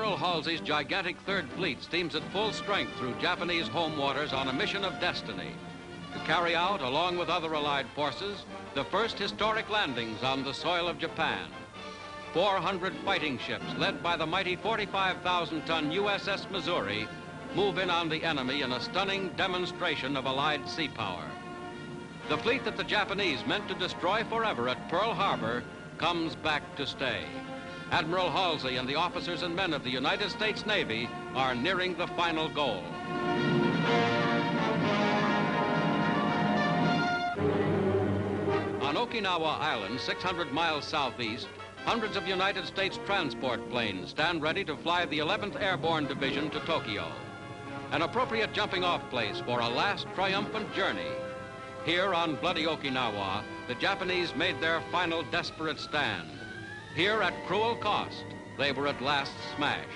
Admiral Halsey's gigantic Third Fleet steams at full strength through Japanese home waters on a mission of destiny to carry out, along with other Allied forces, the first historic landings on the soil of Japan. 400 fighting ships, led by the mighty 45,000-ton USS Missouri, move in on the enemy in a stunning demonstration of Allied sea power. The fleet that the Japanese meant to destroy forever at Pearl Harbor comes back to stay. Admiral Halsey and the officers and men of the United States Navy are nearing the final goal. On Okinawa Island, 600 miles southeast, hundreds of United States transport planes stand ready to fly the 11th Airborne Division to Tokyo, an appropriate jumping-off place for a last triumphant journey. Here on bloody Okinawa, the Japanese made their final desperate stand. Here, at cruel cost, they were at last smashed.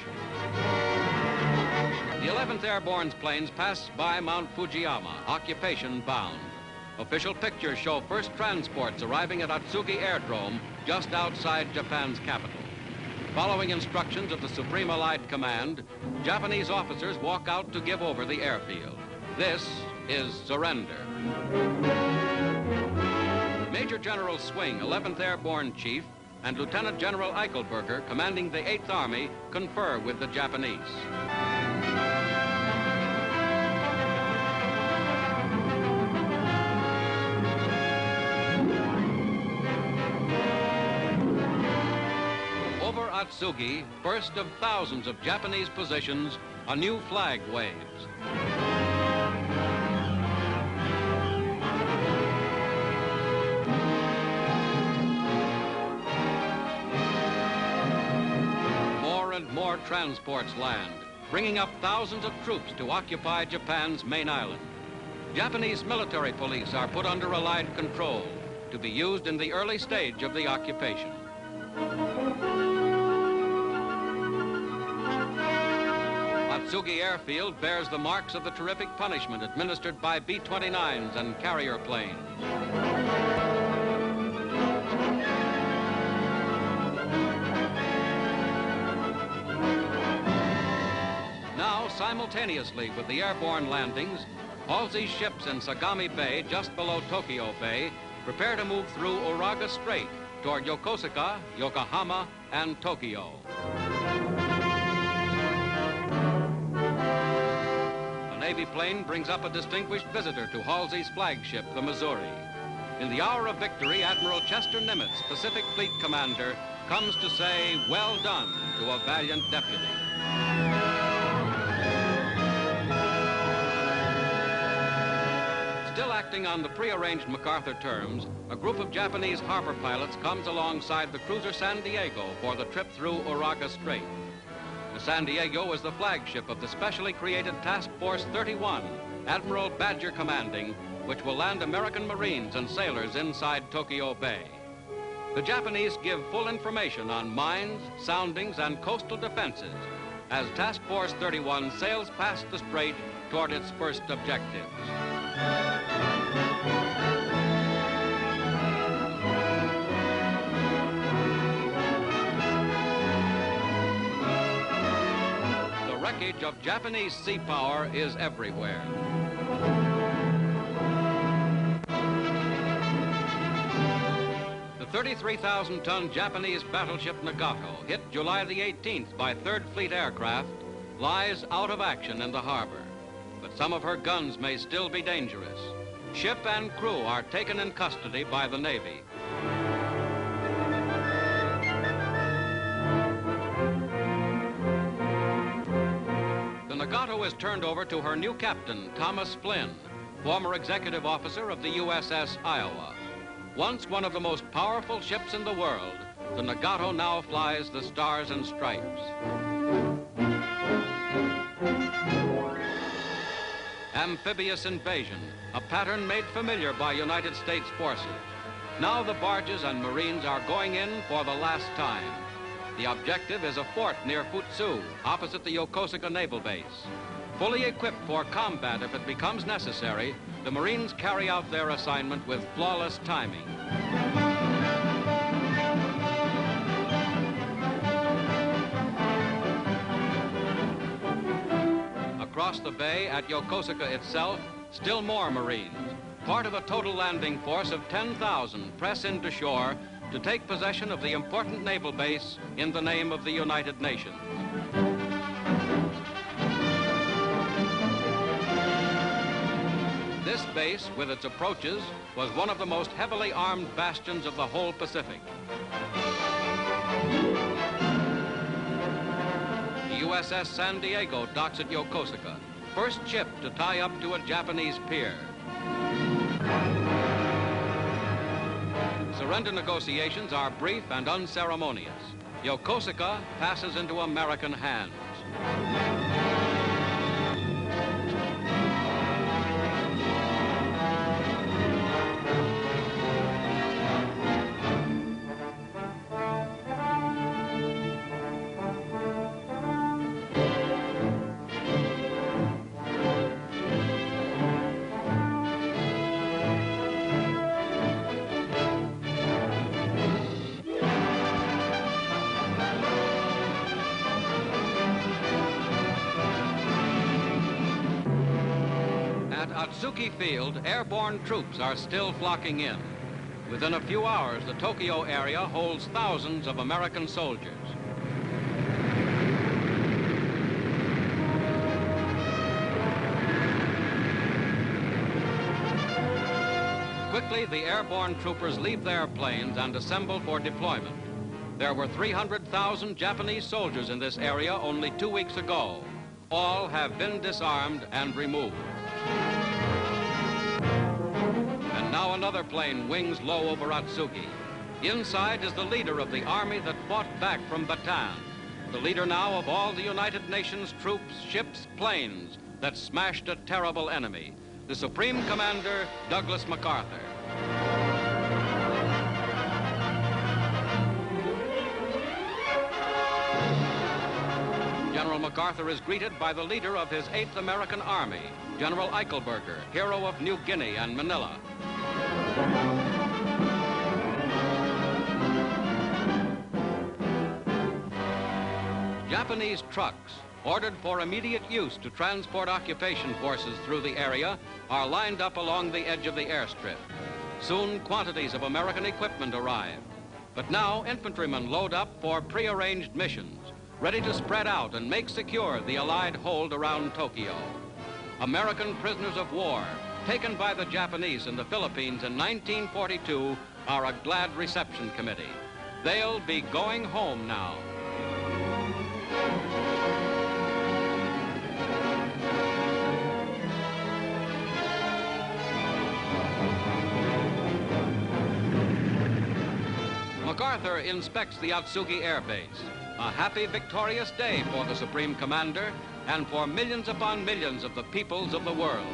The 11th Airborne's planes pass by Mount Fujiyama, occupation bound. Official pictures show first transports arriving at Atsugi Airdrome, just outside Japan's capital. Following instructions of the Supreme Allied Command, Japanese officers walk out to give over the airfield. This is surrender. Major General Swing, 11th Airborne Chief, and Lieutenant General Eichelberger, commanding the 8th Army, confer with the Japanese. Over Atsugi, first of thousands of Japanese positions, a new flag waves. More transports land, bringing up thousands of troops to occupy Japan's main island. Japanese military police are put under Allied control to be used in the early stage of the occupation. Atsugi Airfield bears the marks of the terrific punishment administered by B-29s and carrier planes. Simultaneously with the airborne landings, Halsey's ships in Sagami Bay, just below Tokyo Bay, prepare to move through Uraga Strait toward Yokosuka, Yokohama, and Tokyo. A Navy plane brings up a distinguished visitor to Halsey's flagship, the Missouri. In the hour of victory, Admiral Chester Nimitz, Pacific Fleet Commander, comes to say, "Well done" to a valiant deputy. Still acting on the prearranged MacArthur terms, a group of Japanese harbor pilots comes alongside the cruiser San Diego for the trip through Uraga Strait. The San Diego is the flagship of the specially created Task Force 31, Admiral Badger commanding, which will land American Marines and sailors inside Tokyo Bay. The Japanese give full information on mines, soundings, and coastal defenses as Task Force 31 sails past the strait toward its first objectives. The wreckage of Japanese sea power is everywhere. The 33,000-ton Japanese battleship Nagato, hit July the 18th by Third Fleet aircraft, lies out of action in the harbor. But some of her guns may still be dangerous. Ship and crew are taken in custody by the Navy. The Nagato is turned over to her new captain, Thomas Flynn, former executive officer of the USS Iowa. Once one of the most powerful ships in the world, the Nagato now flies the Stars and Stripes. Amphibious invasion, a pattern made familiar by United States forces. Now the barges and Marines are going in for the last time. The objective is a fort near Futsu, opposite the Yokosuka Naval Base. Fully equipped for combat if it becomes necessary, the Marines carry out their assignment with flawless timing. across the bay at Yokosuka itself, still more Marines, part of a total landing force of 10,000, press into shore to take possession of the important naval base in the name of the United Nations. This base, with its approaches, was one of the most heavily armed bastions of the whole Pacific. The USS San Diego docks at Yokosuka, first ship to tie up to a Japanese pier. Surrender negotiations are brief and unceremonious. Yokosuka passes into American hands. At Atsuki Field, airborne troops are still flocking in. Within a few hours, the Tokyo area holds thousands of American soldiers. Quickly, the airborne troopers leave their planes and assemble for deployment. There were 300,000 Japanese soldiers in this area only 2 weeks ago. All have been disarmed and removed. And now another plane wings low over Atsuki. Inside is the leader of the army that fought back from Bataan, the leader now of all the United Nations troops, ships, planes that smashed a terrible enemy, the Supreme Commander, Douglas MacArthur. General MacArthur is greeted by the leader of his 8th American Army, General Eichelberger, hero of New Guinea and Manila. Japanese trucks, ordered for immediate use to transport occupation forces through the area, are lined up along the edge of the airstrip. Soon, quantities of American equipment arrive. But now, infantrymen load up for prearranged missions, ready to spread out and make secure the Allied hold around Tokyo. American prisoners of war, taken by the Japanese in the Philippines in 1942, are a glad reception committee. They'll be going home now. MacArthur inspects the Atsuki Air Base. A happy, victorious day for the Supreme Commander and for millions upon millions of the peoples of the world.